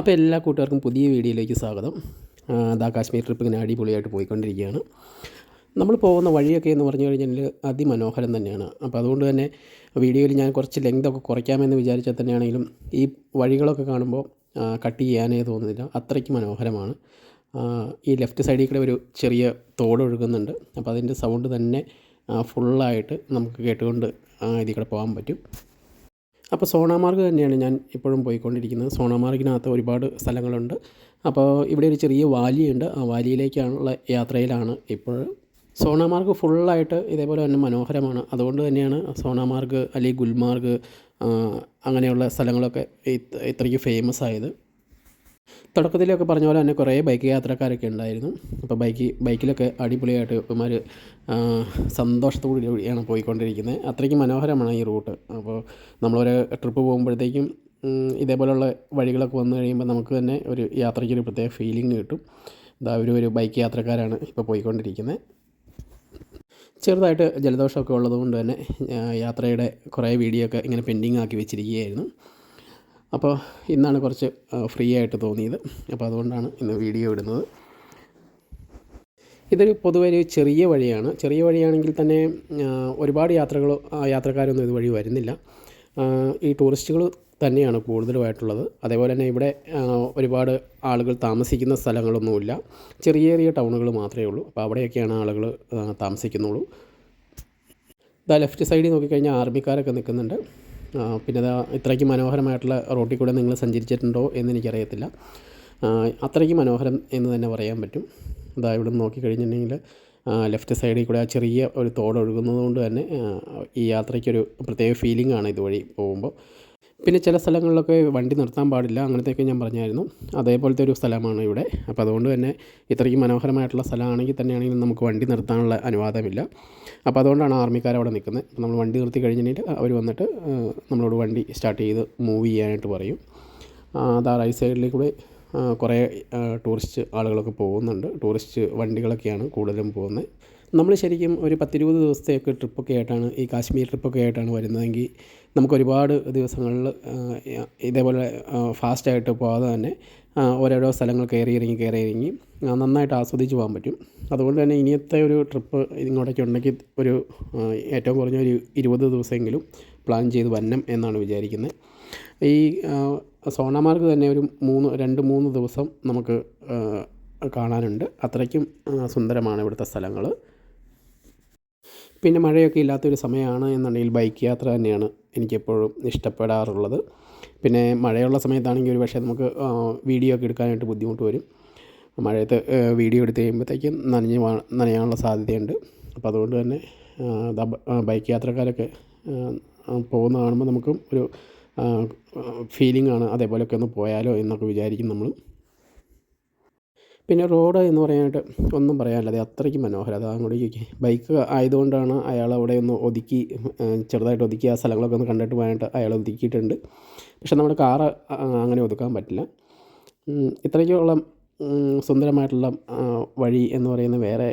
അപ്പോൾ എല്ലാ കൂട്ടുകാർക്കും പുതിയ വീഡിയോയിലേക്ക് സ്വാഗതം. കാശ്മീർ ട്രിപ്പ് ഇങ്ങനെ അടിപൊളിയായിട്ട് പോയിക്കൊണ്ടിരിക്കുകയാണ്. നമ്മൾ പോകുന്ന വഴിയൊക്കെ എന്ന് പറഞ്ഞു കഴിഞ്ഞാൽ അതിമനോഹരം തന്നെയാണ്. അപ്പോൾ അതുകൊണ്ട് തന്നെ വീഡിയോയിൽ ഞാൻ കുറച്ച് ലെങ്തൊക്കെ കുറയ്ക്കാമെന്ന് വിചാരിച്ചാൽ തന്നെയാണെങ്കിലും ഈ വഴികളൊക്കെ കാണുമ്പോൾ കട്ട് ചെയ്യാനേ തോന്നുന്നില്ല, അത്രയ്ക്ക് മനോഹരമാണ്. ഈ ലെഫ്റ്റ് സൈഡിൽ കൂടെ ഒരു ചെറിയ തോട് ഒഴുകുന്നുണ്ട്. അപ്പോൾ അതിൻ്റെ സൗണ്ട് തന്നെ ഫുള്ളായിട്ട് നമുക്ക് കേട്ടുകൊണ്ട് ഇതിൽ കൂടെ പോകാൻ പറ്റും. അപ്പോൾ സോണാമാർഗ് തന്നെയാണ് ഞാൻ ഇപ്പോഴും പോയിക്കൊണ്ടിരിക്കുന്നത്. സോണാമാർഗിനകത്ത് ഒരുപാട് സ്ഥലങ്ങളുണ്ട്. അപ്പോൾ ഇവിടെ ഒരു ചെറിയ വാലിയുണ്ട്. ആ വാലിയിലേക്കാണുള്ള യാത്രയിലാണ് ഇപ്പോൾ. സോണാമാർഗ് ഫുള്ളായിട്ട് ഇതേപോലെ തന്നെ മനോഹരമാണ്. അതുകൊണ്ട് തന്നെയാണ് സോണാമാർഗ് അല്ലെങ്കിൽ ഗുൽമാർഗ് അങ്ങനെയുള്ള സ്ഥലങ്ങളൊക്കെ ഇത്രയ്ക്ക് ഫേമസ് ആയത്. തുടക്കത്തിലൊക്കെ പറഞ്ഞ പോലെ തന്നെ കുറേ ബൈക്ക് യാത്രക്കാരൊക്കെ ഉണ്ടായിരുന്നു. അപ്പോൾ ബൈക്കിലൊക്കെ അടിപൊളിയായിട്ട് ഇവന്മാർ സന്തോഷത്തോടുകൂടിയാണ് പോയിക്കൊണ്ടിരിക്കുന്നത്. അത്രയ്ക്ക് മനോഹരമാണ് ഈ റൂട്ട്. അപ്പോൾ നമ്മളൊരു ട്രിപ്പ് പോകുമ്പോഴത്തേക്കും ഇതേപോലെയുള്ള വഴികളൊക്കെ വന്നു കഴിയുമ്പോൾ നമുക്ക് തന്നെ ഒരു യാത്രയ്ക്കൊരു പ്രത്യേക ഫീലിംഗ് കിട്ടും. ഒരു ബൈക്ക് യാത്രക്കാരാണ് ഇപ്പോൾ പോയിക്കൊണ്ടിരിക്കുന്നത്. ചെറുതായിട്ട് ജലദോഷമൊക്കെ ഉള്ളതുകൊണ്ട് തന്നെ യാത്രയുടെ കുറേ വീഡിയോ ഒക്കെ ഇങ്ങനെ പെൻഡിങ് ആക്കി വെച്ചിരിക്കുകയായിരുന്നു. അപ്പോൾ ഇന്നാണ് കുറച്ച് ഫ്രീ ആയിട്ട് തോന്നിയത്. അപ്പോൾ അതുകൊണ്ടാണ് ഇന്ന് വീഡിയോ ഇടുന്നത്. ഇതൊരു പൊതുവെ ഒരു ചെറിയ വഴിയാണ്. ചെറിയ വഴിയാണെങ്കിൽ തന്നെ ഒരുപാട് യാത്രക്കാരൊന്നും ഇതുവഴി വരുന്നില്ല. ഈ ടൂറിസ്റ്റുകൾ തന്നെയാണ് കൂടുതലുമായിട്ടുള്ളത്. അതേപോലെ തന്നെ ഇവിടെ ഒരുപാട് ആളുകൾ താമസിക്കുന്ന സ്ഥലങ്ങളൊന്നുമില്ല. ചെറിയ ചെറിയ ടൗണുകൾ മാത്രമേ ഉള്ളൂ. അപ്പോൾ അവിടെയൊക്കെയാണ് ആളുകൾ താമസിക്കുന്നുള്ളൂ. ലെഫ്റ്റ് സൈഡിൽ നോക്കിക്കഴിഞ്ഞാൽ ആർമിക്കാരൊക്കെ നിൽക്കുന്നുണ്ട്. പിന്നെ ഇത്രയ്ക്ക് മനോഹരമായിട്ടുള്ള റോട്ടിൽ കൂടെ നിങ്ങൾ സഞ്ചരിച്ചിട്ടുണ്ടോ എന്ന് എനിക്കറിയത്തില്ല. അത്രയ്ക്ക് മനോഹരം എന്ന് തന്നെ പറയാൻ പറ്റും. ഇവിടെ നോക്കിക്കഴിഞ്ഞിട്ടുണ്ടെങ്കിൽ ലെഫ്റ്റ് സൈഡിൽ കൂടെ ആ ചെറിയ ഒരു തോട് ഒഴുകുന്നത് കൊണ്ട് തന്നെ ഈ യാത്രയ്ക്കൊരു പ്രത്യേക ഫീലിംഗ് ആണ് ഇതുവഴി പോകുമ്പോൾ. പിന്നെ ചില സ്ഥലങ്ങളിലൊക്കെ വണ്ടി നിർത്താൻ പാടില്ല, അങ്ങനത്തെയൊക്കെ ഞാൻ പറഞ്ഞായിരുന്നു. അതേപോലത്തെ ഒരു സ്ഥലമാണ് ഇവിടെ. അപ്പോൾ അതുകൊണ്ട് തന്നെ ഇത്രയ്ക്ക് മനോഹരമായിട്ടുള്ള സ്ഥലമാണെങ്കിൽ തന്നെയാണെങ്കിലും നമുക്ക് വണ്ടി നിർത്താനുള്ള അനുവാദമില്ല. അപ്പോൾ അതുകൊണ്ടാണ് ആർമിക്കാർ അവിടെ നിൽക്കുന്നത്. അപ്പോൾ നമ്മൾ വണ്ടി നിർത്തി കഴിഞ്ഞിട്ട് അവർ വന്നിട്ട് നമ്മളോട് വണ്ടി സ്റ്റാർട്ട് ചെയ്ത് മൂവ് ചെയ്യാനായിട്ട് പറയും. റൈറ്റ് സൈഡിലേക്ക് കൂടെ കുറേ ടൂറിസ്റ്റ് ആളുകളൊക്കെ പോകുന്നുണ്ട്. ടൂറിസ്റ്റ് വണ്ടികളൊക്കെയാണ് കൂടുതലും പോകുന്നത്. നമ്മൾ ശരിക്കും ഒരു 10-20 ദിവസത്തെയൊക്കെ ട്രിപ്പൊക്കെ ആയിട്ടാണ് ഈ കാശ്മീർ ട്രിപ്പൊക്കെ ആയിട്ടാണ് വരുന്നതെങ്കിൽ നമുക്കൊരുപാട് ദിവസങ്ങളിൽ ഇതേപോലെ ഫാസ്റ്റായിട്ട് പോകാതെ തന്നെ ഓരോരോ സ്ഥലങ്ങൾ കയറി ഇറങ്ങി നന്നായിട്ട് ആസ്വദിച്ച് പോകാൻ പറ്റും. അതുകൊണ്ട് തന്നെ ഇനിയത്തെ ഒരു ട്രിപ്പ് ഇങ്ങോട്ടേക്ക് ഉണ്ടെങ്കിൽ ഒരു ഏറ്റവും കുറഞ്ഞ ഒരു 20 ദിവസമെങ്കിലും പ്ലാൻ ചെയ്ത് വരണം എന്നാണ് വിചാരിക്കുന്നത്. ഈ സോണാമാർഗ് തന്നെ ഒരു 2-3 ദിവസം നമുക്ക് കാണാനുണ്ട്. അത്രയ്ക്കും സുന്ദരമാണ് ഇവിടുത്തെ സ്ഥലങ്ങൾ. പിന്നെ മഴയൊക്കെ ഇല്ലാത്തൊരു സമയമാണ് എന്നുണ്ടെങ്കിൽ ബൈക്ക് യാത്ര തന്നെയാണ് എനിക്കെപ്പോഴും ഇഷ്ടപ്പെടാറുള്ളത്. പിന്നെ മഴയുള്ള സമയത്താണെങ്കിൽ ഒരു പക്ഷേ നമുക്ക് വീഡിയോ ഒക്കെ എടുക്കാനായിട്ട് ബുദ്ധിമുട്ട് വരും. മഴയത്ത് വീഡിയോ എടുത്ത് കഴിയുമ്പോഴത്തേക്കും നനയാനുള്ള സാധ്യതയുണ്ട്. അപ്പോൾ അതുകൊണ്ട് തന്നെ ബൈക്ക് യാത്രക്കാരൊക്കെ പോകുന്ന കാണുമ്പോൾ നമുക്കും ഒരു ഫീലിംഗ് ആണ്, അതേപോലെയൊക്കെ ഒന്ന് പോയാലോ എന്നൊക്കെ വിചാരിക്കും നമ്മൾ. പിന്നെ റോഡ് എന്ന് പറയാനായിട്ട് ഒന്നും പറയാനില്ല, അത് അത്രയ്ക്ക് മനോഹരം. അത് അങ്ങോട്ടേക്ക് ബൈക്ക് ആയതുകൊണ്ടാണ് അയാൾ അവിടെ ഒന്ന് ചെറുതായിട്ട് ഒതുക്കി ആ സ്ഥലങ്ങളൊക്കെ ഒന്ന് കണ്ടിട്ട് പോകാനായിട്ട് അയാൾ ഒതുക്കിയിട്ടുണ്ട്. പക്ഷെ നമ്മുടെ കാറ് അങ്ങനെ ഒതുക്കാൻ പറ്റില്ല. ഇത്രയ്ക്കുള്ള സുന്ദരമായിട്ടുള്ള വഴി എന്ന് പറയുന്ന വേറെ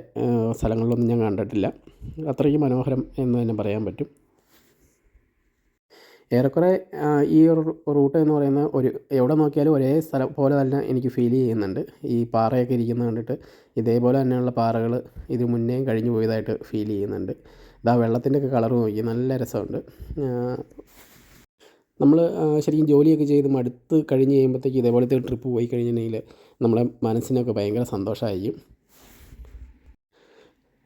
സ്ഥലങ്ങളിലൊന്നും ഞാൻ കണ്ടിട്ടില്ല. അത്രയ്ക്ക് എന്ന് തന്നെ പറയാൻ പറ്റും. ഏറെക്കുറെ ഈ ഒരു റൂട്ട് എന്ന് പറയുന്ന എവിടെ നോക്കിയാലും ഒരേ സ്ഥലം പോലെ തന്നെ എനിക്ക് ഫീൽ ചെയ്യുന്നുണ്ട്. ഈ പാറയൊക്കെ ഇരിക്കുന്നത് കണ്ടിട്ട് ഇതേപോലെ തന്നെയുള്ള പാറകൾ ഇത് മുന്നേയും കഴിഞ്ഞു പോയതായിട്ട് ഫീൽ ചെയ്യുന്നുണ്ട്. വെള്ളത്തിൻ്റെയൊക്കെ കളർ നോക്കി നല്ല രസമുണ്ട്. നമ്മൾ ശരിക്കും ജോലിയൊക്കെ ചെയ്ത് മടുത്ത് കഴിഞ്ഞ് കഴിയുമ്പോഴത്തേക്ക് ഇതേപോലത്തെ ട്രിപ്പ് പോയി കഴിഞ്ഞിട്ടുണ്ടെങ്കിൽ നമ്മളെ മനസ്സിനൊക്കെ ഭയങ്കര സന്തോഷമായിരിക്കും.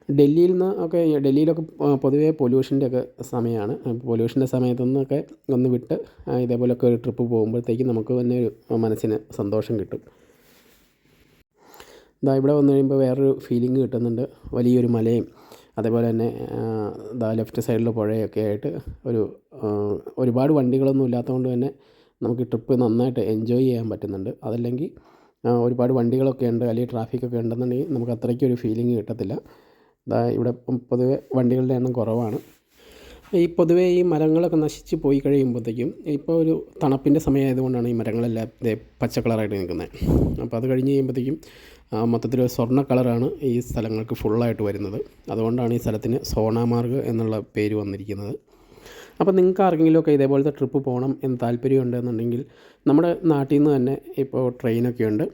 ഡൽഹിയിലൊക്കെ പൊതുവേ പൊല്യൂഷൻ്റെ ഒക്കെ സമയമാണ്. പൊല്യൂഷൻ്റെ സമയത്തു നിന്നൊക്കെ ഒന്ന് വിട്ട് ഇതേപോലെയൊക്കെ ഒരു ട്രിപ്പ് പോകുമ്പോഴത്തേക്കും നമുക്ക് തന്നെ ഒരു മനസ്സിന് സന്തോഷം കിട്ടും. ഇവിടെ വന്നു കഴിയുമ്പോൾ വേറൊരു ഫീലിംഗ് കിട്ടുന്നുണ്ട്. വലിയൊരു മലയും അതേപോലെ തന്നെ ലെഫ്റ്റ് സൈഡിൽ പുഴയൊക്കെ ആയിട്ട് ഒരുപാട് വണ്ടികളൊന്നും ഇല്ലാത്തതുകൊണ്ട് തന്നെ നമുക്ക് ട്രിപ്പ് നന്നായിട്ട് എൻജോയ് ചെയ്യാൻ പറ്റുന്നുണ്ട്. അതല്ലെങ്കിൽ ഒരുപാട് വണ്ടികളൊക്കെ ഉണ്ട് അല്ലെങ്കിൽ ട്രാഫിക്കൊക്കെ ഉണ്ടെന്നുണ്ടെങ്കിൽ നമുക്ക് അത്രയ്ക്കൊരു ഫീലിംഗ് കിട്ടത്തില്ല. ഇവിടെ പൊതുവെ വണ്ടികളുടെ എണ്ണം കുറവാണ്. പൊതുവേ ഈ മരങ്ങളൊക്കെ നശിച്ച് പോയി കഴിയുമ്പോഴത്തേക്കും ഇപ്പോൾ ഒരു തണുപ്പിൻ്റെ സമയമായതുകൊണ്ടാണ് ഈ മരങ്ങളെല്ലാം പച്ച കളറായിട്ട് നിൽക്കുന്നത്. അപ്പോൾ അത് കഴിഞ്ഞ് കഴിയുമ്പോഴത്തേക്കും മൊത്തത്തിലൊരു സ്വർണ്ണ കളറാണ് ഈ സ്ഥലങ്ങൾക്ക് ഫുള്ളായിട്ട് വരുന്നത്. അതുകൊണ്ടാണ് ഈ സ്ഥലത്തിന് സോണാമാർഗ് എന്നുള്ള പേര് വന്നിരിക്കുന്നത്. അപ്പോൾ നിങ്ങൾക്ക് ആർക്കെങ്കിലുമൊക്കെ ഇതേപോലത്തെ ട്രിപ്പ് പോകണം എന്ന് താല്പര്യമുണ്ടെന്നുണ്ടെങ്കിൽ നമ്മുടെ നാട്ടിൽ നിന്ന് തന്നെ ഇപ്പോൾ ട്രെയിനൊക്കെ ഉണ്ട്.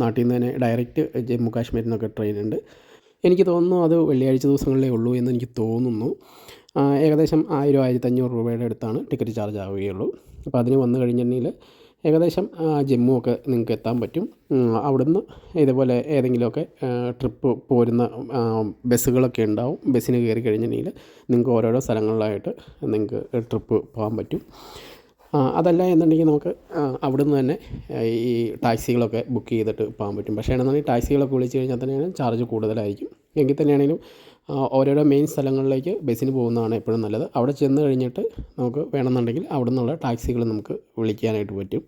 നാട്ടിൽ നിന്ന് തന്നെ ഡയറക്റ്റ് ജമ്മു കാശ്മീരിൽ നിന്നൊക്കെ ട്രെയിനുണ്ട്. എനിക്ക് തോന്നുന്നു അത് വെള്ളിയാഴ്ച ദിവസങ്ങളിലേ ഉള്ളൂ എന്ന് എനിക്ക് തോന്നുന്നു. ഏകദേശം 1000-1500 രൂപയുടെ അടുത്താണ് ടിക്കറ്റ് ചാർജ് ആവുകയുള്ളൂ. അപ്പോൾ അതിന് വന്നു കഴിഞ്ഞിട്ടുണ്ടെങ്കിൽ ഏകദേശം ജമ്മു ഒക്കെ നിങ്ങൾക്ക് എത്താൻ പറ്റും. അവിടുന്ന് ഇതേപോലെ ഏതെങ്കിലുമൊക്കെ ട്രിപ്പ് പോരുന്ന ബസ്സുകളൊക്കെ ഉണ്ടാവും. ബസ്സിന് കയറി കഴിഞ്ഞിട്ടുണ്ടെങ്കിൽ നിങ്ങൾക്ക് ഓരോരോ സ്ഥലങ്ങളിലായിട്ട് നിങ്ങൾക്ക് ട്രിപ്പ് പോകാൻ പറ്റും. അതല്ല എന്നുണ്ടെങ്കിൽ നമുക്ക് അവിടുന്ന് തന്നെ ഈ ടാക്സികളൊക്കെ ബുക്ക് ചെയ്തിട്ട് പോകാൻ പറ്റും. പക്ഷേ ആണെന്നുണ്ടെങ്കിൽ ടാക്സികളൊക്കെ വിളിച്ച് കഴിഞ്ഞാൽ തന്നെയാണ് ചാർജ് കൂടുതലായിരിക്കും. എങ്കിൽ തന്നെയാണെങ്കിലും ഓരോരോ മെയിൻ സ്ഥലങ്ങളിലേക്ക് ബസ്സിന് പോകുന്നതാണ് എപ്പോഴും നല്ലത്. അവിടെ ചെന്ന് കഴിഞ്ഞിട്ട് നമുക്ക് വേണമെന്നുണ്ടെങ്കിൽ അവിടെ നിന്നുള്ള ടാക്സികൾ നമുക്ക് വിളിക്കാനായിട്ട് പറ്റും.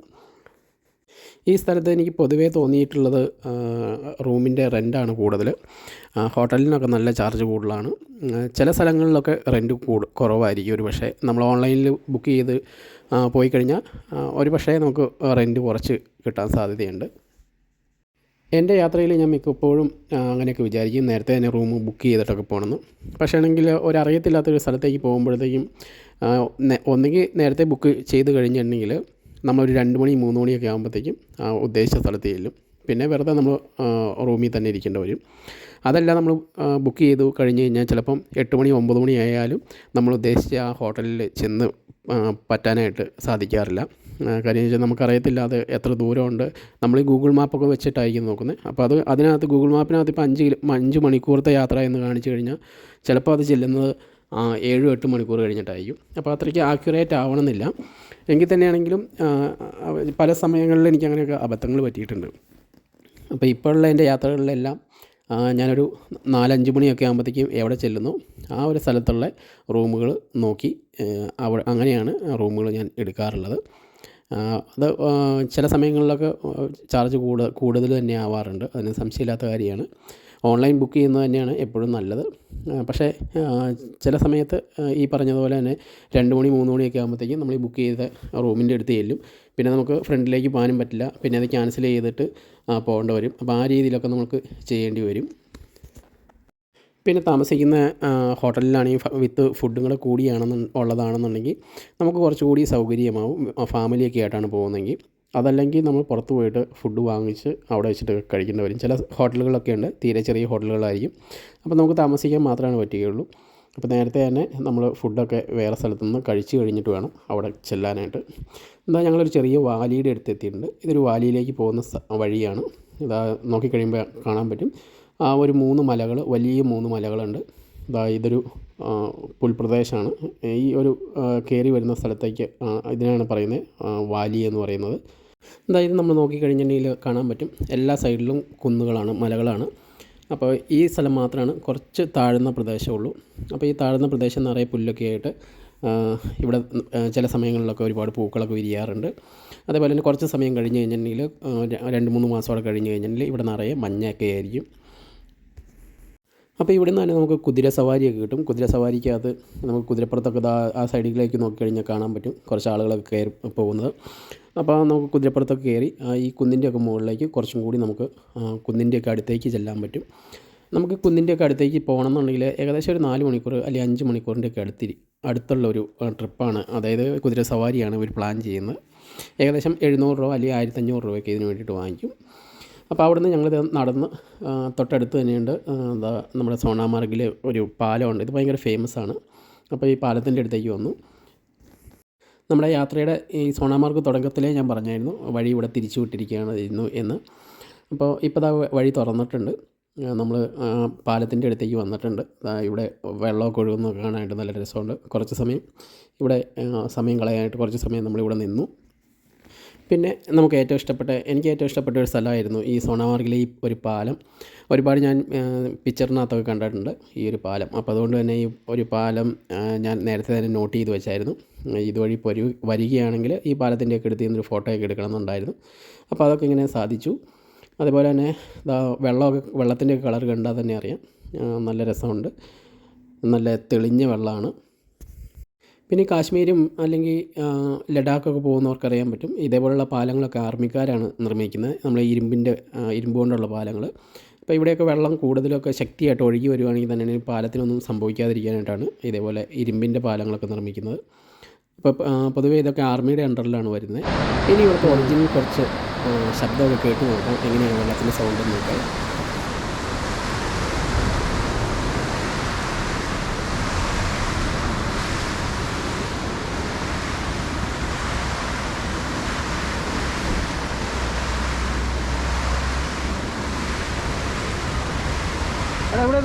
ഈ സ്ഥലത്ത് എനിക്ക് പൊതുവേ തോന്നിയിട്ടുള്ളത് റൂമിൻ്റെ റെൻ്റാണ് കൂടുതൽ. ഹോട്ടലിനൊക്കെ നല്ല ചാർജ് കൂടുതലാണ്. ചില സ്ഥലങ്ങളിലൊക്കെ റെൻറ്റ് കുറവായിരിക്കും. ഒരു പക്ഷേ നമ്മൾ ഓൺലൈനിൽ ബുക്ക് ചെയ്ത് പോയി കഴിഞ്ഞാൽ ഒരു പക്ഷേ നമുക്ക് റെൻറ്റ് കുറച്ച് കിട്ടാൻ സാധ്യതയുണ്ട്. എൻ്റെ യാത്രയിൽ ഞാൻ മിക്കപ്പോഴും അങ്ങനെയൊക്കെ വിചാരിക്കും, നേരത്തെ തന്നെ റൂം ബുക്ക് ചെയ്തിട്ടൊക്കെ പോകണമെന്ന്. പക്ഷേ ആണെങ്കിൽ ഒരറിയത്തില്ലാത്തൊരു സ്ഥലത്തേക്ക് പോകുമ്പോഴത്തേക്കും ഒന്നുകിൽ നേരത്തെ ബുക്ക് ചെയ്ത് കഴിഞ്ഞിട്ടുണ്ടെങ്കിൽ നമ്മളൊരു 2 മണി 3 മണിയൊക്കെ ആകുമ്പോഴത്തേക്കും ഉദ്ദേശിച്ച സ്ഥലത്ത് ചെല്ലും. പിന്നെ വെറുതെ നമ്മൾ റൂമിൽ തന്നെ ഇരിക്കേണ്ടി വരും. അതല്ല, നമ്മൾ ബുക്ക് ചെയ്ത് കഴിഞ്ഞ് കഴിഞ്ഞാൽ ചിലപ്പം 8 മണി 9 മണി ആയാലും നമ്മൾ ഉദ്ദേശിച്ച ആ ഹോട്ടലിൽ ചെന്ന് പറ്റാനായിട്ട് സാധിക്കാറില്ല. കാര്യം വെച്ചാൽ നമുക്കറിയത്തില്ല അത് എത്ര ദൂരമുണ്ട്. നമ്മൾ ഈ ഗൂഗിൾ മാപ്പൊക്കെ വെച്ചിട്ടായിരിക്കും നോക്കുന്നത്. അപ്പോൾ അതിനകത്ത് ഗൂഗിൾ മാപ്പിനകത്ത് ഇപ്പോൾ 5 മണിക്കൂറത്തെ യാത്ര എന്ന് കാണിച്ചു കഴിഞ്ഞാൽ ചിലപ്പോൾ അത് ചെല്ലുന്നത് 7-8 മണിക്കൂർ കഴിഞ്ഞിട്ടായിരിക്കും. അപ്പോൾ അത്രയ്ക്ക് ആക്യുറേറ്റ് ആവണമെന്നില്ല. എങ്കിൽ തന്നെയാണെങ്കിലും പല സമയങ്ങളിൽ എനിക്ക് അങ്ങനെയൊക്കെ അബദ്ധങ്ങൾ പറ്റിയിട്ടുണ്ട്. അപ്പോൾ ഇപ്പോഴുള്ള എൻ്റെ യാത്രകളിലെല്ലാം ഞാനൊരു 4-5 മണിയൊക്കെ ആകുമ്പോഴത്തേക്കും എവിടെ ചെല്ലുന്നു ആ ഒരു സ്ഥലത്തുള്ള റൂമുകൾ നോക്കി അങ്ങനെയാണ് റൂമുകൾ ഞാൻ എടുക്കാറുള്ളത്. അത് ചില സമയങ്ങളിലൊക്കെ ചാർജ് കൂടുതൽ തന്നെ ആവാറുണ്ട്. അതിന് സംശയമില്ലാത്ത കാര്യമാണ്. ഓൺലൈൻ ബുക്ക് ചെയ്യുന്നത് തന്നെയാണ് എപ്പോഴും നല്ലത്. പക്ഷേ ചില സമയത്ത് ഈ പറഞ്ഞതുപോലെ തന്നെ 2 മണി 3 മണിയൊക്കെ ആകുമ്പോഴത്തേക്കും നമ്മൾ ഈ ബുക്ക് ചെയ്ത റൂമിൻ്റെ അടുത്ത് ചെല്ലും. പിന്നെ നമുക്ക് ഫ്രണ്ടിലേക്ക് പോകാനും പറ്റില്ല. പിന്നെ അത് ക്യാൻസൽ ചെയ്തിട്ട് പോകേണ്ടി വരും. അപ്പോൾ ആ രീതിയിലൊക്കെ നമുക്ക് ചെയ്യേണ്ടി വരും. പിന്നെ താമസിക്കുന്ന ഹോട്ടലിലാണെങ്കിൽ വിത്ത് ഫുഡും കൂടെ ഉള്ളതാണെന്നുണ്ടെങ്കിൽ നമുക്ക് കുറച്ചുകൂടി സൗകര്യമാവും ഫാമിലിയൊക്കെ ആയിട്ടാണ് പോകുന്നതെങ്കിൽ. അതല്ലെങ്കിൽ നമ്മൾ പുറത്ത് പോയിട്ട് ഫുഡ് വാങ്ങിച്ച് അവിടെ വെച്ചിട്ട് കഴിക്കേണ്ടി വരും. ചില ഹോട്ടലുകളൊക്കെ ഉണ്ട്, തീരെ ചെറിയ ഹോട്ടലുകളായിരിക്കും. അപ്പോൾ നമുക്ക് താമസിക്കാൻ മാത്രമാണ് പറ്റുകയുള്ളൂ. അപ്പോൾ നേരത്തെ തന്നെ നമ്മൾ ഫുഡൊക്കെ വേറെ സ്ഥലത്തു നിന്ന് കഴിച്ച് കഴിഞ്ഞിട്ട് വേണം അവിടെ ചെല്ലാനായിട്ട്. ഞങ്ങളൊരു ചെറിയ വാലിയുടെ അടുത്ത് എത്തിയിട്ടുണ്ട്. ഇതൊരു വാലിയിലേക്ക് പോകുന്ന വഴിയാണ്. നോക്കിക്കഴിയുമ്പോൾ കാണാൻ പറ്റും ഒരു 3 മലകൾ, വലിയ 3 മലകളുണ്ട്. ഇതൊരു പുൽപ്രദേശമാണ്. ഈ ഒരു കയറി വരുന്ന സ്ഥലത്തേക്ക് ഇതിനാണ് പറയുന്നത് വാലി എന്ന് പറയുന്നത്. ഇത് നമ്മൾ നോക്കിക്കഴിഞ്ഞിട്ടുണ്ടെങ്കിൽ കാണാൻ പറ്റും എല്ലാ സൈഡിലും കുന്നുകളാണ്, മലകളാണ്. അപ്പോൾ ഈ സ്ഥലം മാത്രമാണ് കുറച്ച് താഴ്ന്ന പ്രദേശമുള്ളൂ. അപ്പോൾ ഈ താഴ്ന്ന പ്രദേശം നിറയെ പുല്ലൊക്കെ ആയിട്ട് ഇവിടെ ചില സമയങ്ങളിലൊക്കെ ഒരുപാട് പൂക്കളൊക്കെ വിരിയാറുണ്ട്. അതേപോലെ തന്നെ കുറച്ച് സമയം കഴിഞ്ഞ് കഴിഞ്ഞിട്ടുണ്ടെങ്കിൽ 2-3 മാസമോടെ കഴിഞ്ഞ് കഴിഞ്ഞിട്ടുണ്ടെങ്കിൽ ഇവിടെ നിറയെ മഞ്ഞൊക്കെ ആയിരിക്കും. അപ്പോൾ ഇവിടെ നിന്ന് തന്നെ നമുക്ക് കുതിര സവാരിയൊക്കെ കിട്ടും. കുതിര സവാരിക്കകത്ത് നമുക്ക് കുതിരപ്പുറത്തൊക്കെ ആ സൈഡിലേക്ക് നോക്കിക്കഴിഞ്ഞാൽ കാണാൻ പറ്റും കുറച്ച് ആളുകളൊക്കെ കയറി പോകുന്നത്. അപ്പോൾ നമുക്ക് കുതിരപ്പുറത്തൊക്കെ കയറി ഈ കുന്നിൻ്റെയൊക്കെ മുകളിലേക്ക് കുറച്ചും കൂടി നമുക്ക് കുന്നിൻ്റെയൊക്കെ അടുത്തേക്ക് ചെല്ലാൻ പറ്റും. നമുക്ക് കുന്നിൻ്റെയൊക്കെ അടുത്തേക്ക് പോകണമെന്നുണ്ടെങ്കിൽ ഏകദേശം ഒരു 4 മണിക്കൂർ അല്ലെങ്കിൽ 5 മണിക്കൂറിൻ്റെയൊക്കെ അടുത്തുള്ളൊരു ട്രിപ്പാണ്. അതായത് കുതിര സവാരിയാണ് ഇവർ പ്ലാൻ ചെയ്യുന്നത്. ഏകദേശം 700 രൂപ അല്ലെങ്കിൽ 1500 രൂപയൊക്കെ ഇതിന് വേണ്ടിയിട്ട് വാങ്ങിക്കും. അപ്പോൾ അവിടുന്ന് ഞങ്ങൾ നടന്ന് തൊട്ടടുത്ത് തന്നെയുണ്ട് നമ്മുടെ സോണാമാർഗിൽ ഒരു പാലമുണ്ട്. ഇത് ഭയങ്കര ഫേമസാണ്. അപ്പോൾ ഈ പാലത്തിൻ്റെ അടുത്തേക്ക് വന്നു. നമ്മുടെ യാത്രയുടെ ഈ സോണാമാർഗ് തുടക്കത്തിലേ ഞാൻ പറഞ്ഞായിരുന്നു വഴി ഇവിടെ തിരിച്ചു വിട്ടിരിക്കുകയായിരുന്നു എന്ന്. അപ്പോൾ ഇപ്പോൾ വഴി തുറന്നിട്ടുണ്ട്. നമ്മൾ പാലത്തിൻ്റെ അടുത്തേക്ക് വന്നിട്ടുണ്ട്. ഇവിടെ വെള്ളമൊക്കെ ഒഴുകുന്നതൊക്കെ കാണാനായിട്ട് നല്ല രസമുണ്ട്. കുറച്ച് സമയം ഇവിടെ സമയം കളയാനായിട്ട് കുറച്ച് സമയം നമ്മളിവിടെ നിന്നു. പിന്നെ എനിക്ക് ഏറ്റവും ഇഷ്ടപ്പെട്ട ഒരു സ്ഥലമായിരുന്നു ഈ സോണാമാർഗിലെ ഈ ഒരു പാലം. ഒരുപാട് ഞാൻ പിക്ചറിനകത്തൊക്കെ കണ്ടിട്ടുണ്ട് ഈ ഒരു പാലം. അപ്പോൾ അതുകൊണ്ട് തന്നെ ഈ ഒരു പാലം ഞാൻ നേരത്തെ തന്നെ നോട്ട് ചെയ്ത് വെച്ചായിരുന്നു. ഇതുവഴി വരികയാണെങ്കിൽ ഈ പാലത്തിൻ്റെയൊക്കെ അടുത്ത് നിന്നൊരു ഫോട്ടോയൊക്കെ എടുക്കണമെന്നുണ്ടായിരുന്നു. അപ്പോൾ അതൊക്കെ ഇങ്ങനെ സാധിച്ചു. അതുപോലെ തന്നെ വെള്ളത്തിൻ്റെയൊക്കെ കളർ കണ്ടാൽ തന്നെ അറിയാം നല്ല രസമുണ്ട്. നല്ല തെളിഞ്ഞ വെള്ളമാണ്. പിന്നെ കാശ്മീരും അല്ലെങ്കിൽ ലഡാക്കൊക്കെ പോകുന്നവർക്കറിയാൻ പറ്റും ഇതേപോലുള്ള പാലങ്ങളൊക്കെ ആർമിക്കാരാണ് നിർമ്മിക്കുന്നത്. നമ്മൾ ഇരുമ്പ് കൊണ്ടുള്ള പാലങ്ങൾ. അപ്പോൾ ഇവിടെയൊക്കെ വെള്ളം കൂടുതലൊക്കെ ശക്തിയായിട്ട് ഒഴുകി വരുവാണെങ്കിൽ തന്നെ പാലത്തിനൊന്നും സംഭവിക്കാതിരിക്കാനായിട്ടാണ് ഇതേപോലെ ഇരുമ്പിൻ്റെ പാലങ്ങളൊക്കെ നിർമ്മിക്കുന്നത്. ഇപ്പോൾ പൊതുവേ ഇതൊക്കെ ആർമിയുടെ അണ്ടറിലാണ് വരുന്നത്. ഇനി ഇവിടുത്തെ ഒറിജിനൽ കുറച്ച് ശബ്ദമൊക്കെ കേട്ട് നോക്കാം, എങ്ങനെയാണ് വെള്ളത്തിൻ്റെ സൗണ്ട് നോക്കാം. ഇവിടെ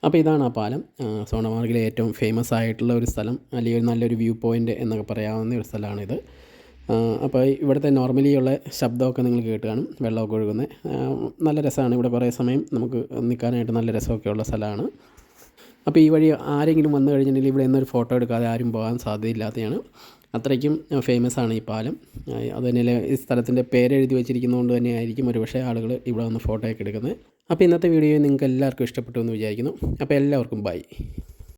അപ്പോൾ ഇതാണ് ആ പാലം. സോണമാർഗിലെ ഏറ്റവും ഫേമസ് ആയിട്ടുള്ള ഒരു സ്ഥലം, അല്ലെങ്കിൽ നല്ലൊരു വ്യൂ പോയിൻ്റ് എന്നൊക്കെ പറയാവുന്ന ഒരു സ്ഥലമാണിത്. അപ്പോൾ ഇവിടുത്തെ നോർമലി ഉള്ള ശബ്ദമൊക്കെ നിങ്ങൾ കേട്ട് കാണും, വെള്ളമൊക്കെ ഒഴുകുന്നത്. നല്ല രസമാണ്. ഇവിടെ കുറേ സമയം നമുക്ക് നിൽക്കാനായിട്ട് നല്ല രസമൊക്കെ ഉള്ള സ്ഥലമാണ്. അപ്പോൾ ഈ വഴി ആരെങ്കിലും വന്നു കഴിഞ്ഞിട്ടുണ്ടെങ്കിൽ ഇവിടെ നിന്നൊരു ഫോട്ടോ എടുക്കാതെ ആരും പോകാൻ സാധ്യതയില്ലാത്തതാണ്. അത്രയ്ക്കും ഫേമസ് ആണ് ഈ പാലം. അതുതന്നെ ഈ സ്ഥലത്തിൻ്റെ പേരെഴുതി വെച്ചിരിക്കുന്നതുകൊണ്ട് തന്നെ ആയിരിക്കും ഒരുപക്ഷെ ആളുകൾ ഇവിടെ വന്ന് ഫോട്ടോയൊക്കെ എടുക്കുന്നത്. അപ്പോൾ ഇന്നത്തെ വീഡിയോ നിങ്ങൾക്ക് എല്ലാവർക്കും ഇഷ്ടപ്പെട്ടു എന്ന് വിചാരിക്കുന്നു. അപ്പോൾ എല്ലാവർക്കും ബൈ.